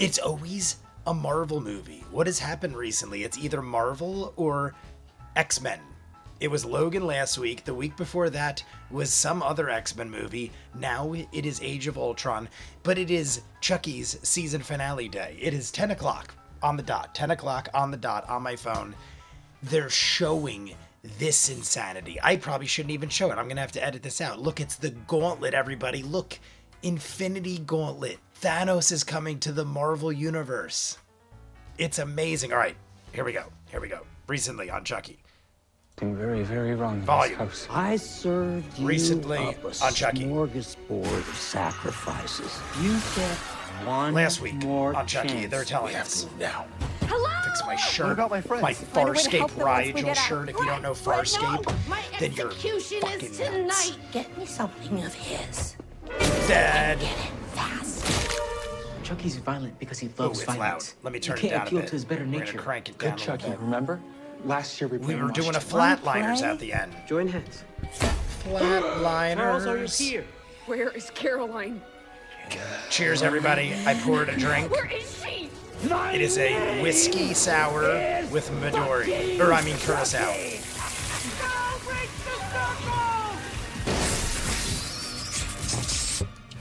It's always a Marvel movie. What has happened recently? It's either Marvel or X-Men. It was Logan last week. The week before that was some other X-Men movie. Now it is Age of Ultron. But it is Chucky's season finale day. It is 10 o'clock on the dot. 10 o'clock on the dot on my phone. They're showing this insanity. I probably shouldn't even show it. I'm going to have to edit this out. Look, it's the gauntlet, everybody. Look, Infinity Gauntlet. Thanos is coming to the Marvel Universe. It's amazing. All right, here we go. Here we go. Recently on Chucky. Very, very wrong. Volume. I served you Recently up a on Chucky. smorgasbord of sacrifices. You get one Last week more on Chucky, chance. they're telling us. Now. Hello? Fix my shirt. What about my friends? My Find a way to help Farscape them once we Rigel get out. shirt. If you don't know Farscape, No, my then you're execution fucking is nuts. tonight. Get me something of his. Dead. Get it fast. Chucky's violent because he Oh, loves it's violence. loud. Let me turn you it can't down a appeal bit. to his better We're gonna nature. crank it down Good a Chucky, little bit. remember? Last year we We played were doing a Washington. Flatliners play? at the end. Join hands. Flatliners. Where is Caroline? Cheers, everybody. I poured a drink. Where is she? It is a whiskey sour with Midori. Or, I mean, Curacao.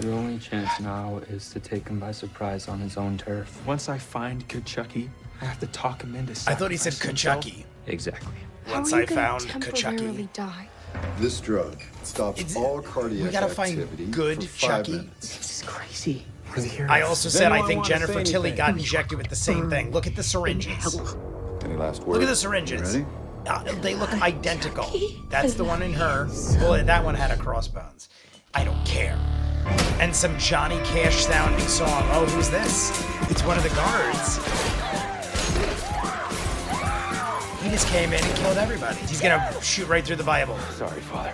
Your only chance now is to take him by surprise on his own turf. Once I find good Chucky, I have to talk him into I thought he said sacrificing himself. Kachucky. Exactly. Once I found Kachucky. die? This drug stops It's- all cardiac we gotta find activity good for 5 Chucky. minutes. This is crazy. We're the heroes. I also Does said I anyone think wanna say Jennifer Tilly anything? got injected with the same thing. Look at the syringes. Any last words? Look at the syringes. Ready? They look identical. That's the one in her. Well, that one had a crossbones. I don't care. And some Johnny Cash sounding song. Oh, who's this? It's one of the guards. He just came in and killed everybody. He's gonna shoot right through the Bible. Sorry, Father.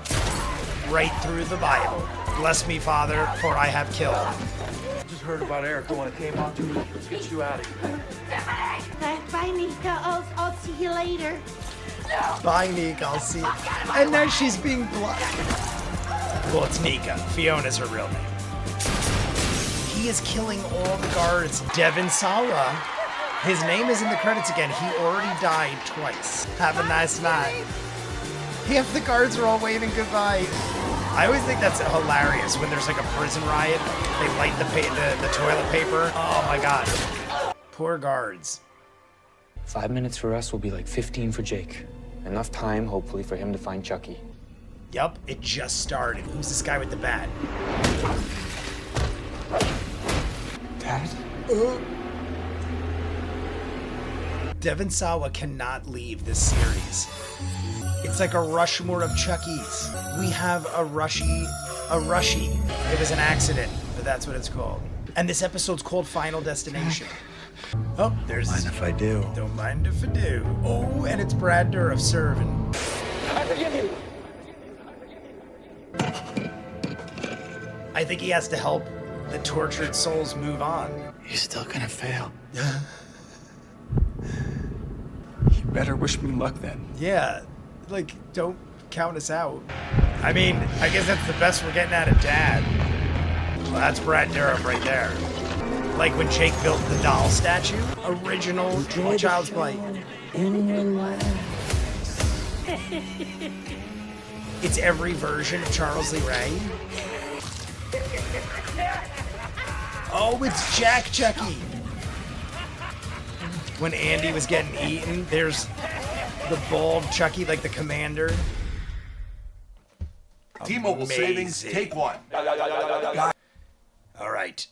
Right through the Bible. Bless me, Father, for I have killed. Just heard about Erica when it came out to me. Let's get you out of here. Bye, Nika. I'll see you later. Bye, Nick. I'll see you. And now she's being blocked. Well, it's Nika. Fiona's her real name. He is killing all the guards. Devin Sawa. His name is in the credits again. He already died twice. Have a nice night. Half the guards are all waving goodbye. I always think that's hilarious when there's like a prison riot. They light the toilet paper. Oh my god. Poor guards. 5 minutes for us will be like 15 for Jake. Enough time, hopefully, for him to find Chucky. Yup, it just started. Who's this guy with the bat? Dad? Devin Sawa cannot leave this series. It's like a Rushmore of Chuckies. We have a Rushy. It was an accident, but that's what it's called. And this episode's called Final Destination. Oh, there's... Mind if I do? Don't mind if I do. Oh, and it's Brad Dourif serving. I forgive you. I think he has to help the tortured souls move on. You're still gonna fail. You better wish me luck then. Yeah, like, don't count us out. I mean, I guess that's the best we're getting out of Dad. Well, that's Brad Dourif right there. Like when Jake built the doll statue. Original Child's Play. In your life. It's every version of Charles Lee Ray. Oh, it's Jack Chucky. When Andy was getting eaten, there's the bald Chucky, like the commander. T-Mobile savings, take one. All right,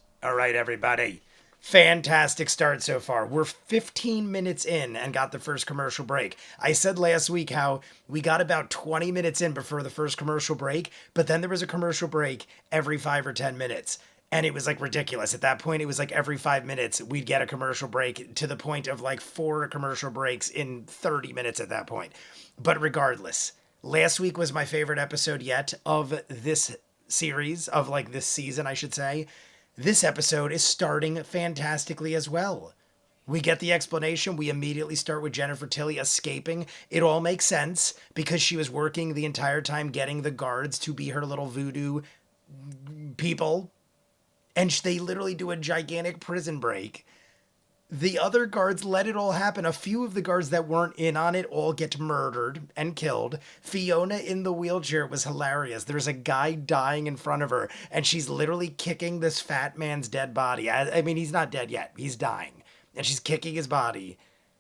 everybody. Fantastic start so far. We're 15 minutes in and got the first commercial break. I said last week how we got about 20 minutes in before the first commercial break, but then there was a commercial break every 5 or 10 minutes. And it was like ridiculous. At that point, it was like every 5 minutes we'd get a commercial break, to the point of like 4 commercial breaks in 30 minutes at that point. But regardless, last week was my favorite episode yet of this series, of like this season, I should say. This episode is starting fantastically as well. We get the explanation. We immediately start with Jennifer Tilly escaping. It all makes sense because she was working the entire time getting the guards to be her little voodoo people. And they literally do a gigantic prison break. The other guards let it all happen. A few of the guards that weren't in on it all get murdered and killed. Fiona in the wheelchair was hilarious. There's a guy dying in front of her, and she's literally kicking this fat man's dead body. I mean, he's not dead yet. He's dying. And she's kicking his body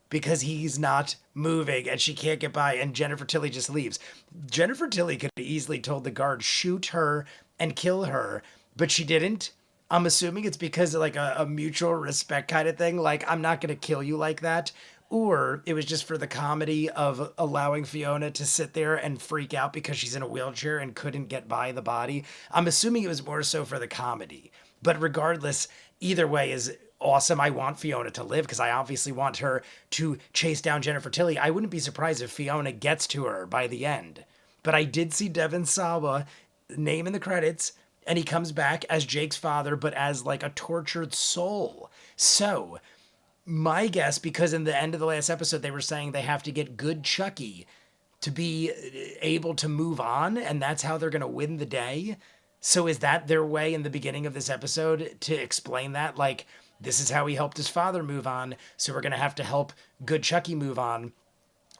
because he's not moving, and she can't get by, and Jennifer Tilly just leaves. Jennifer Tilly could have easily told the guard, shoot her and kill her, but she didn't. I'm assuming it's because of like a mutual respect kind of thing. Like, I'm not going to kill you like that. Or it was just for the comedy of allowing Fiona to sit there and freak out because she's in a wheelchair and couldn't get by the body. I'm assuming it was more so for the comedy. But regardless, either way is awesome. I want Fiona to live because I obviously want her to chase down Jennifer Tilly. I wouldn't be surprised if Fiona gets to her by the end. But I did see Devon Sawa name in the credits, and he comes back as Jake's father, but as like a tortured soul. So my guess, because in the end of the last episode, they were saying they have to get good Chucky to be able to move on, and that's how they're going to win the day. So is that their way in the beginning of this episode to explain that? Like, this is how he helped his father move on, so we're going to have to help good Chucky move on.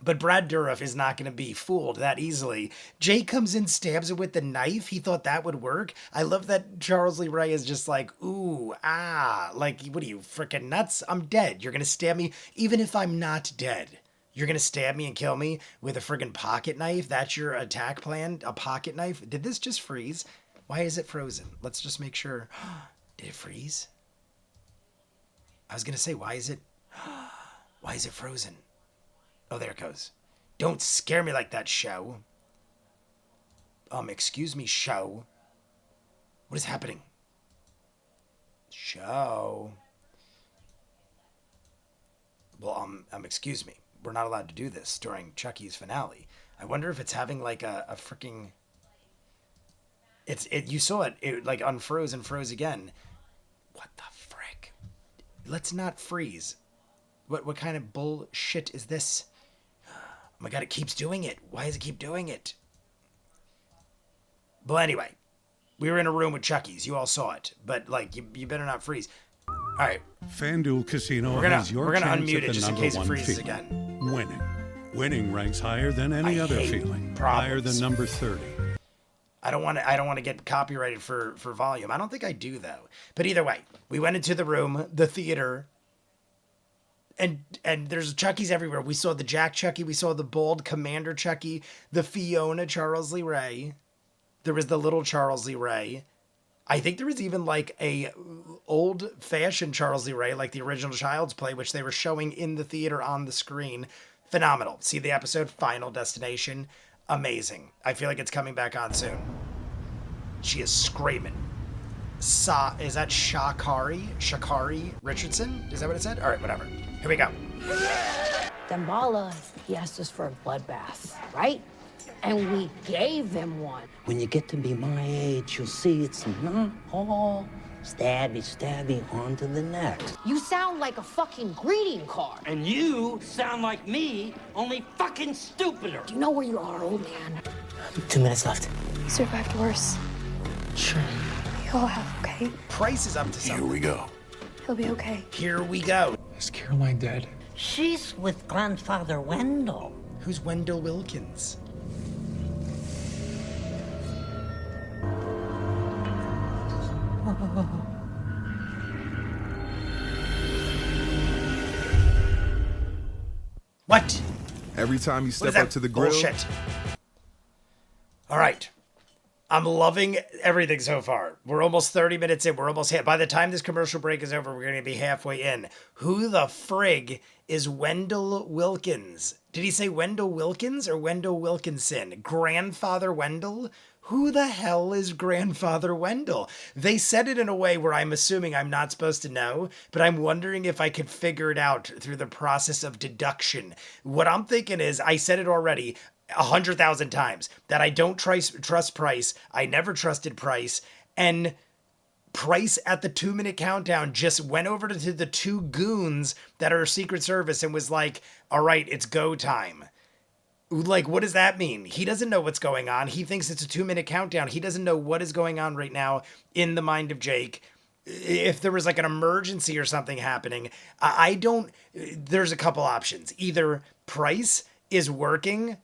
But Brad Dourif is not going to be fooled that easily. Jake comes in, stabs it with the knife. He thought that would work. I love that Charles Lee Ray is just like, ooh, ah, like, what are you, freaking nuts? I'm dead. You're going to stab me even if I'm not dead. You're going to stab me and kill me with a friggin' pocket knife? That's your attack plan? A pocket knife? Did this just freeze? Why is it frozen? Let's just make sure. Did it freeze? I was going to say, why is it frozen? Oh, there it goes. Don't scare me like that, show. Excuse me, show. What is happening? Show. Well, excuse me. We're not allowed to do this during Chucky's finale. I wonder if it's having like a freaking... You saw it like unfroze and froze again. What the frick? Let's not freeze. What kind of bullshit is this? Oh my god, it keeps doing it. Why does it keep doing it? Well, anyway, we were in a room with Chucky's. You all saw it. But, like, you better not freeze. All right. FanDuel Casino has your we're gonna chance unmute at it the just in number case it one freezes feeling, again. winning. Winning ranks higher than any other feeling. Higher than number 30. I don't want to get copyrighted for volume. I don't think I do, though. But either way, we went into the room, the theater, and there's Chucky's everywhere. We saw the Jack Chucky. We saw the bald Commander Chucky, the Fiona Charles Lee Ray. There was the little Charles Lee Ray. I think there was even like a old-fashioned Charles Lee Ray, like the original Child's Play, which they were showing in the theater on the screen. Phenomenal. See the episode, Final Destination. Amazing. I feel like it's coming back on soon. She is screaming. Is that Shakari Richardson? Is that what it said? All right, whatever. Here we go. Damballa, he asked us for a bloodbath, right? And we gave him one. When you get to be my age, you'll see it's not all stabby, on to the next. You sound like a fucking greeting card. And you sound like me, only fucking stupider. Do you know where you are, old man? 2 minutes left. He survived worse. Sure. He'll have okay. Price is up to something. Here we go. He'll be okay. Here we go. Is Caroline dead? She's with Grandfather Wendell. Who's Wendell Wilkins? What? Every time you What step is that up to the grill, bullshit? All right. I'm loving everything so far. We're almost 30 minutes in. We're almost hit. By the time this commercial break is over, we're going to be halfway in. Who the frig is Wendell Wilkins? Did he say Wendell Wilkins or Wendell Wilkinson? Grandfather Wendell? Who the hell is Grandfather Wendell? They said it in a way where I'm assuming I'm not supposed to know, but I'm wondering if I could figure it out through the process of deduction. What I'm thinking is, I said it already 100,000 times, that I don't trust Price. I never trusted Price. And Price at the 2-minute countdown just went over to the two goons that are Secret Service and was like, all right, it's go time. Like, what does that mean? He doesn't know what's going on. He thinks it's a 2-minute countdown. He doesn't know what is going on right now in the mind of Jake. if there was like an emergency or something happening, there's a couple options. Either Price is working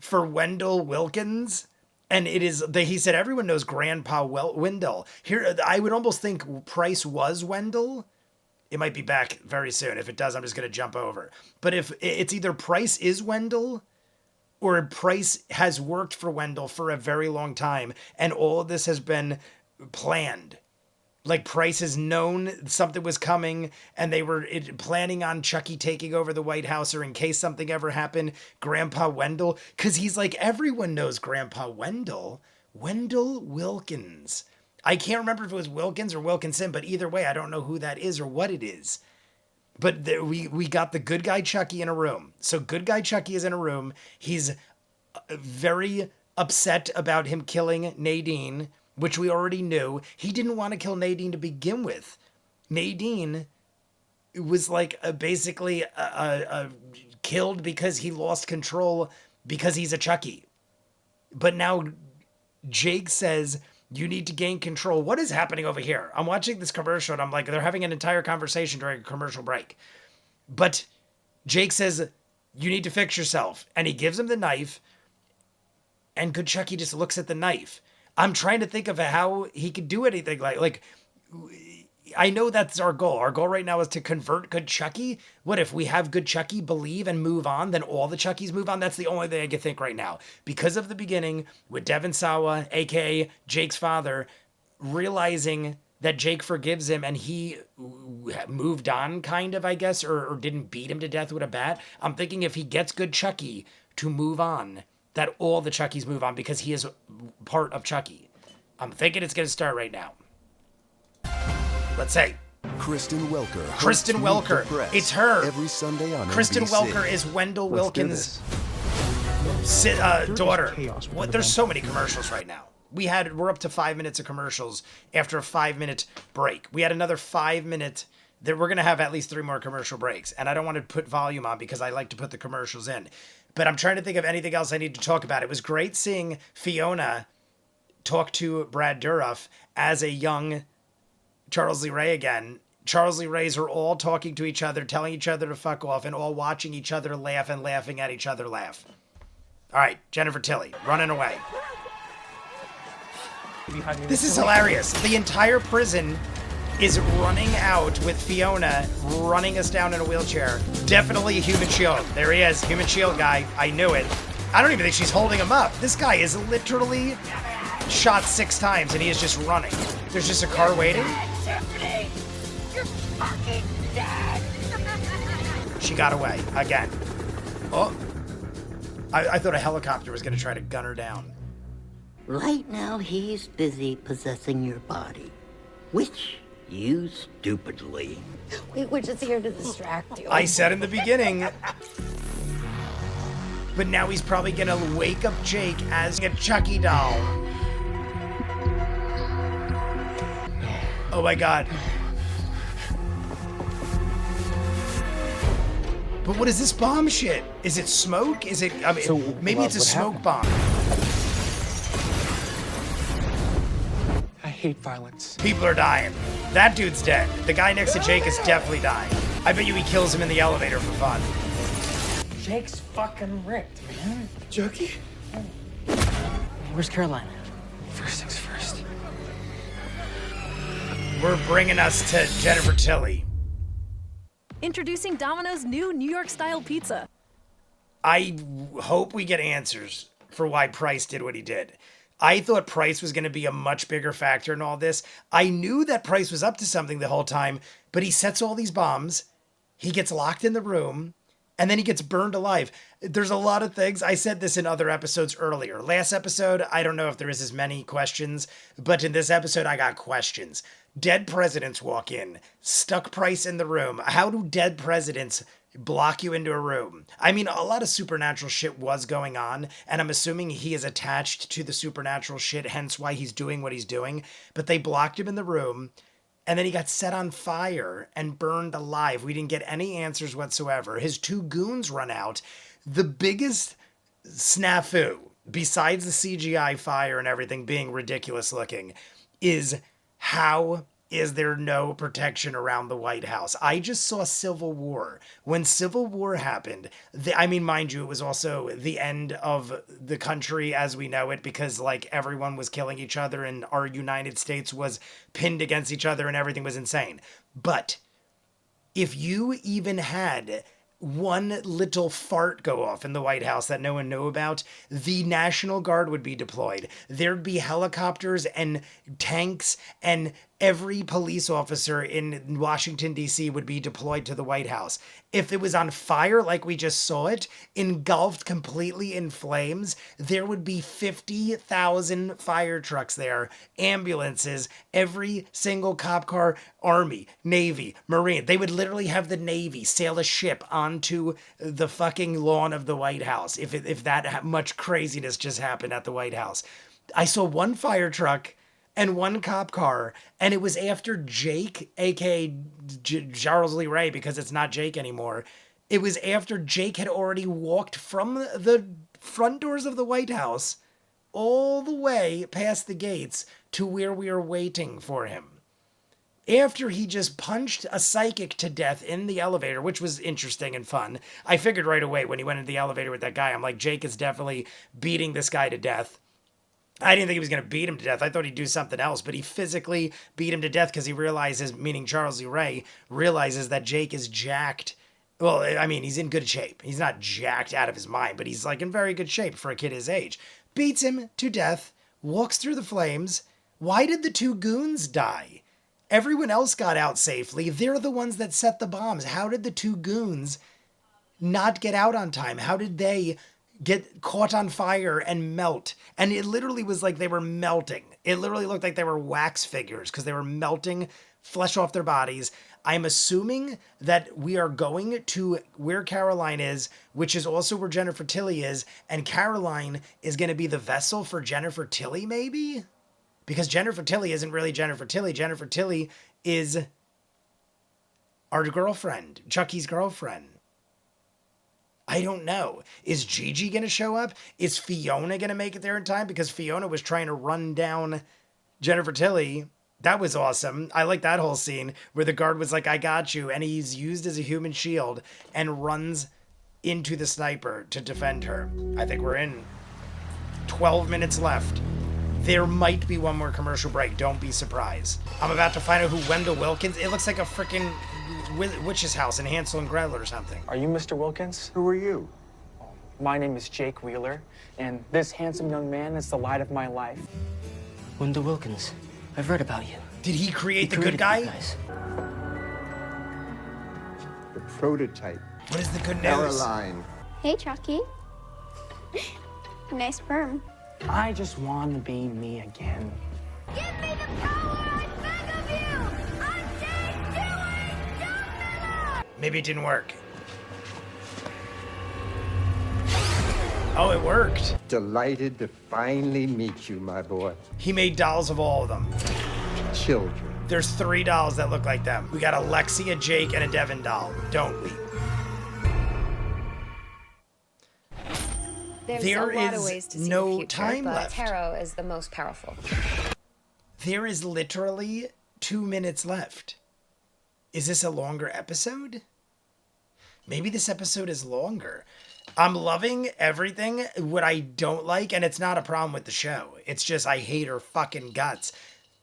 for Wendell Wilkins, and he said everyone knows Grandpa Wendell. Here, I would almost think Price was Wendell. It might be back very soon. If it does, I'm just going to jump over. But if it's either Price is Wendell, or Price has worked for Wendell for a very long time, and all of this has been planned. Like Price has known something was coming, and they were planning on Chucky taking over the White House, or in case something ever happened, Grandpa Wendell. Because he's like, everyone knows Grandpa Wendell. Wendell Wilkins. I can't remember if it was Wilkins or Wilkinson, but either way, I don't know who that is or what it is. But we got the good guy Chucky in a room. So good guy Chucky is in a room. He's very upset about him killing Nadine, which we already knew. He didn't want to kill Nadine to begin with. Nadine was like basically killed because he lost control because he's a Chucky. But now Jake says, you need to gain control. What is happening over here? I'm watching this commercial and I'm like, they're having an entire conversation during a commercial break. But Jake says, you need to fix yourself. And he gives him the knife. And good Chucky just looks at the knife. I'm trying to think of how he could do anything like I know that's our goal. Our goal right now is to convert good Chucky. What if we have good Chucky believe and move on, then all the Chuckies move on? That's the only thing I can think right now. Because of the beginning with Devon Sawa, aka Jake's father, realizing that Jake forgives him and he moved on kind of, I guess, or didn't beat him to death with a bat. I'm thinking if he gets good Chucky to move on, that all the Chuckies move on because he is part of Chucky. I'm thinking it's going to start right now. Let's say. Kristen Welker. Kristen Welker. It's her. Every Sunday on Kristen NBC. Welker is Wendell Wilkins' daughter. What? There's so many commercials right now. We're up to 5 minutes of commercials after a 5-minute break. We had another 5 minute. We're going to have at least 3 more commercial breaks. And I don't want to put volume on because I like to put the commercials in. But I'm trying to think of anything else I need to talk about. It was great seeing Fiona talk to Brad Dourif as a young Charles Lee Ray again. Charles Lee Rays are all talking to each other, telling each other to fuck off, and all watching each other laugh and laughing at each other laugh. All right, Jennifer Tilly, running away. This is hilarious. The entire prison is running out with Fiona running us down in a wheelchair. Definitely a human shield. There he is, human shield guy. I knew it. I don't even think she's holding him up. This guy is literally shot 6 times and he is just running. There's just a car waiting. You're fucking dead. She got away again. Oh, I thought a helicopter was going to try to gun her down. Right now, he's busy possessing your body, which you stupidly. We're just here to distract you. I said in the beginning. But now he's probably going to wake up Jake as a Chucky doll. Oh my God. But what is this bomb shit? Is it smoke? Is it, I mean, maybe it's a smoke bomb. I hate violence. People are dying. That dude's dead. The guy next to Jake is definitely dying. I bet you he kills him in the elevator for fun. Jake's fucking ripped, man. Chucky? Where's Caroline? First things first. We're bringing us to Jennifer Tilly. Introducing Domino's new New York-style pizza. I hope we get answers for why Price did what he did. I thought Price was going to be a much bigger factor in all this. I knew that Price was up to something the whole time, but he sets all these bombs. He gets locked in the room, and then he gets burned alive. There's a lot of things. I said this in other episodes earlier. Last episode, I don't know if there is as many questions, but in this episode, I got questions. Dead presidents walk in, stuck Price in the room. How do dead presidents block you into a room? I mean, a lot of supernatural shit was going on, and I'm assuming he is attached to the supernatural shit, hence why he's doing what he's doing. But they blocked him in the room, and then he got set on fire and burned alive. We didn't get any answers whatsoever. His 2 goons run out. The biggest snafu, besides the CGI fire and everything being ridiculous looking, is how is there no protection around the White House? I just saw Civil War. When Civil War happened, I mean, mind you, it was also the end of the country as we know it, because like everyone was killing each other and our United States was pinned against each other and everything was insane. But if you even had one little fart go off in the White House that no one knew about, the National Guard would be deployed. There'd be helicopters and tanks, and every police officer in Washington, D.C. would be deployed to the White House. If it was on fire, like we just saw it, engulfed completely in flames, there would be 50,000 fire trucks there, ambulances, every single cop car, Army, Navy, Marine. They would literally have the Navy sail a ship onto the fucking lawn of the White House if that much craziness just happened at the White House. I saw one fire truck and one cop car, and it was after Jake, aka Charles Lee Ray, because it's not Jake anymore. It was after Jake had already walked from the front doors of the White House all the way past the gates to where we are waiting for him. After he just punched a psychic to death in the elevator, which was interesting and fun. I figured right away when he went into the elevator with that guy, I'm like, Jake is definitely beating this guy to death. I didn't think he was going to beat him to death. I thought he'd do something else, but he physically beat him to death because he realizes, meaning Charles Lee Ray, realizes that Jake is jacked. Well, I mean, he's in good shape. He's not jacked out of his mind, but he's like in very good shape for a kid his age. Beats him to death, walks through the flames. Why did the two goons die? Everyone else got out safely. They're the ones that set the bombs. How did the two goons not get out on time? How did they get caught on fire and melt? And it literally was like they were melting. It literally looked like they were wax figures because they were melting flesh off their bodies. I'm assuming that we are going to where Caroline is, which is also where Jennifer Tilly is, and Caroline is going to be the vessel for Jennifer Tilly, maybe? Because Jennifer Tilly isn't really Jennifer Tilly. Jennifer Tilly is our girlfriend, Chucky's girlfriend. I don't know. Is Gigi going to show up? Is Fiona going to make it there in time? Because Fiona was trying to run down Jennifer Tilly. That was awesome. I like that whole scene where the guard was like, I got you. And he's used as a human shield and runs into the sniper to defend her. I think we're in 12 minutes left. There might be one more commercial break. Don't be surprised. I'm about to find out who Wendell Wilkins. It looks like a freaking witch's house in Hansel and Gretel or something. Are you Mr. Wilkins? Who are you? My name is Jake Wheeler, and this handsome young man is the light of my life. Wendell Wilkins. I've read about you. Did he create the good created guy? you guys. The prototype. What is the good news? Caroline. Hey, Chucky. Nice sperm. I just want to be me again. Give me the power, I beg of you! I'm Jake Dewey, John Miller! Maybe it didn't work. Oh, it worked. Delighted to finally meet you, my boy. He made dolls of all of them. Children. There's 3 dolls that look like them. We got a Lexi, a Jake, and a Devin doll, don't we? There's There a lot of is ways to see no the future, time but left. tarot is the most powerful. There is literally 2 minutes left. Is this a longer episode? Maybe this episode is longer. I'm loving everything. What I don't like, and it's not a problem with the show, it's just I hate her fucking guts.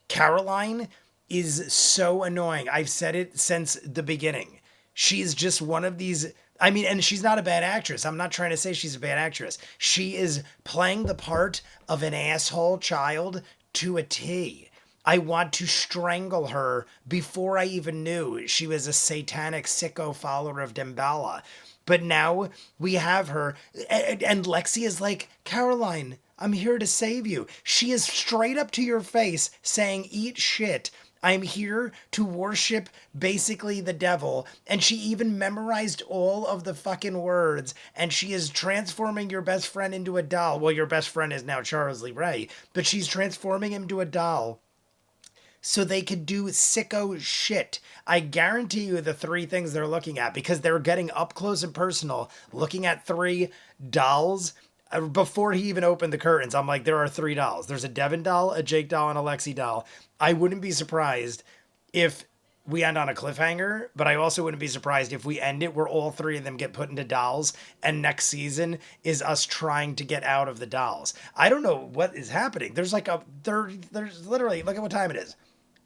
Caroline is so annoying. I've said it since the beginning. She's just one of these... I mean, and she's not a bad actress. I'm not trying to say she's a bad actress. She is playing the part of an asshole child to a T. I want to strangle her before I even knew she was a satanic sicko follower of Dembala. But now we have her, and Lexi is like, Caroline, I'm here to save you. She is straight up to your face saying, eat shit. I'm here to worship basically the devil. And she even memorized all of the fucking words. And she is transforming your best friend into a doll. Well, your best friend is now Charles Lee Ray. But she's transforming him to a doll so they could do sicko shit. I guarantee you the 3 things they're looking at, because they're getting up close and personal, looking at 3 dolls. Before he even opened the curtains, I'm like, there are 3 dolls. There's a Devin doll, a Jake doll, and a Lexi doll. I wouldn't be surprised if we end on a cliffhanger, but I also wouldn't be surprised if we end it where all three of them get put into dolls and next season is us trying to get out of the dolls. I don't know what is happening. There's literally, look at what time it is.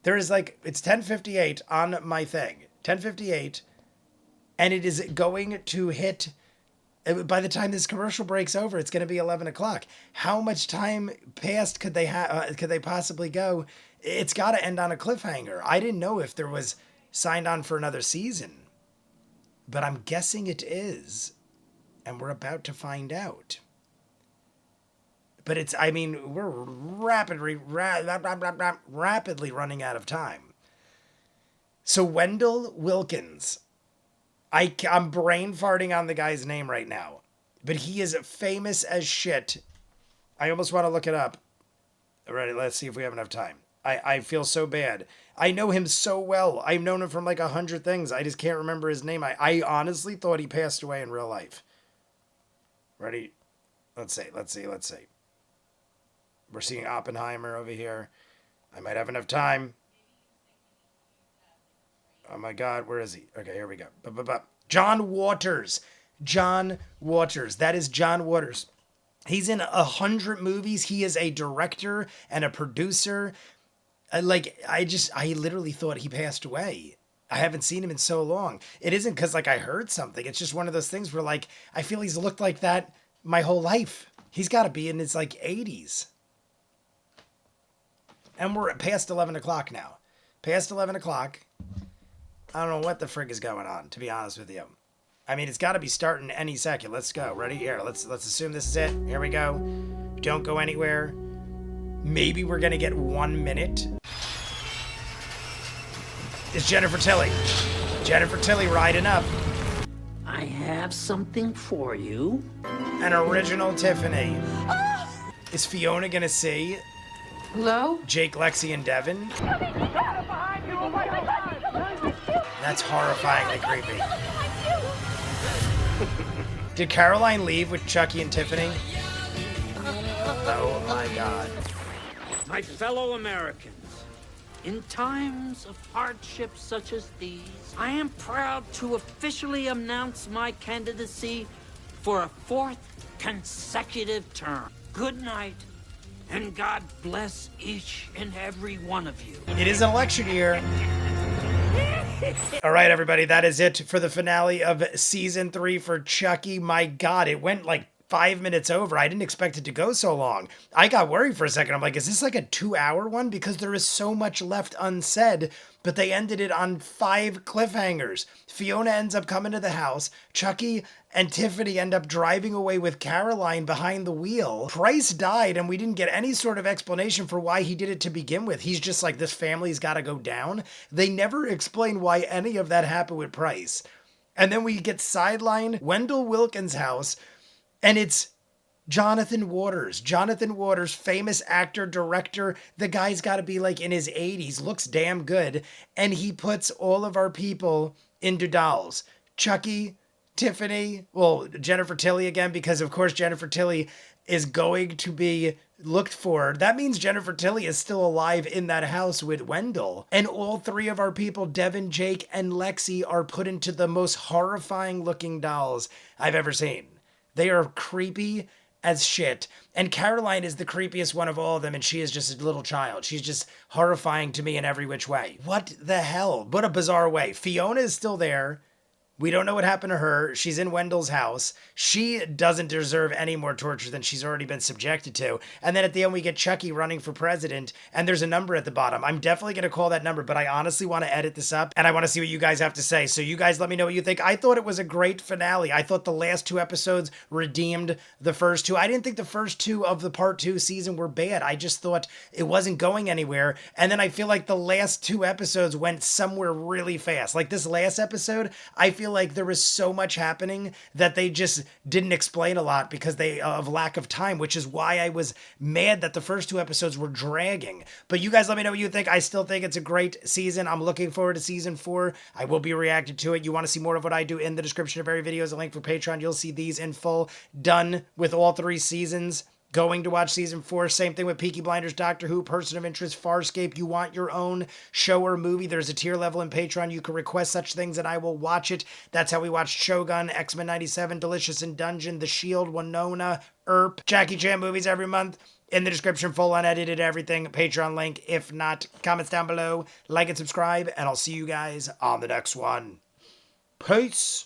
There is like, it's 10:58 on my thing. 10:58, and it is going to hit, by the time this commercial breaks over, it's going to be 11 o'clock. How much time past could they possibly go? It's got to end on a cliffhanger. I didn't know if there was signed on for another season, but I'm guessing it is, and we're about to find out. But it's, I mean, we're rapidly running out of time. So Wendell Wilkins, I'm brain farting on the guy's name right now, but he is famous as shit. I almost want to look it up. All right, let's see if we have enough time. I feel so bad. I know him so well. I've known him from like 100 things. I just can't remember his name. I honestly thought he passed away in real life. Ready? Let's see. We're seeing Oppenheimer over here. I might have enough time. Oh my God, where is he? Okay, here we go. John Waters. John Waters. That is John Waters. He's in 100 movies. He is a director and a producer. I literally thought he passed away. I haven't seen him in so long. It isn't because like I heard something. It's just one of those things where like I feel he's looked like that my whole life. He's got to be in his like 80s. And we're past 11 o'clock now. Past 11 o'clock. I don't know what the frig is going on, to be honest with you. I mean, it's got to be starting any second. Let's go. Ready? Here, let's assume this is it. Here we go. Don't go anywhere. Maybe we're going to get 1 minute. It's Jennifer Tilly. Jennifer Tilly riding up. I have something for you. An original Tiffany. Is Fiona going to see Hello? Jake, Lexi, and Devin? That's horrifyingly creepy. Did Caroline leave with Chucky and Tiffany? Oh my God. My fellow Americans, in times of hardship such as these, I am proud to officially announce my candidacy for a 4th consecutive term. Good night, and God bless each and every one of you. It is an election year. All right, everybody, that is it for the finale of season 3 for Chucky. My God, it went like 5 minutes over. I didn't expect it to go so long. I got worried for a second. I'm like, is this like a 2-hour one? Because there is so much left unsaid, but they ended it on 5 cliffhangers. Fiona ends up coming to the house. Chucky and Tiffany end up driving away with Caroline behind the wheel. Price died, and we didn't get any sort of explanation for why he did it to begin with. He's just like, this family's got to go down. They never explain why any of that happened with Price. And then we get sidelined Wendell Wilkins' house, and it's Jonathan Waters. Jonathan Waters, famous actor, director. The guy's got to be like in his 80s, looks damn good. And he puts all of our people into dolls. Chucky, Tiffany, well, Jennifer Tilly again, because of course Jennifer Tilly is going to be looked for. That means Jennifer Tilly is still alive in that house with Wendell. And all 3 of our people, Devin, Jake, and Lexi, are put into the most horrifying looking dolls I've ever seen. They are creepy as shit. And Caroline is the creepiest one of all of them, and she is just a little child. She's just horrifying to me in every which way. What the hell? What a bizarre way. Fiona is still there. We don't know what happened to her. She's in Wendell's house. She doesn't deserve any more torture than she's already been subjected to. And then at the end, we get Chucky running for president, and there's a number at the bottom. I'm definitely going to call that number, but I honestly want to edit this up, and I want to see what you guys have to say. So you guys let me know what you think. I thought it was a great finale. I thought the last 2 episodes redeemed the first 2. I didn't think the first 2 of the part 2 season were bad. I just thought it wasn't going anywhere. And then I feel like the last 2 episodes went somewhere really fast. Like this last episode, I feel like there was so much happening that they just didn't explain a lot because of lack of time, which is why I was mad that the first 2 episodes were dragging. But you guys let me know what you think. I still think it's a great season. I'm looking forward to season 4. I will be reacting to it. You want to see more of what I do, in the description of every video is a link for Patreon. You'll see these in full, done with all 3 seasons. going to watch season 4. Same thing with Peaky Blinders, Doctor Who, Person of Interest, Farscape. You want your own show or movie, there's a tier level in Patreon. You can request such things and I will watch it. That's how we watched Shogun, X-Men 97, Delicious in Dungeon, The Shield, Winona, Earp, Jackie Chan movies every month. In the description, full unedited everything, Patreon link. If not, comments down below, like and subscribe, and I'll see you guys on the next one. Peace.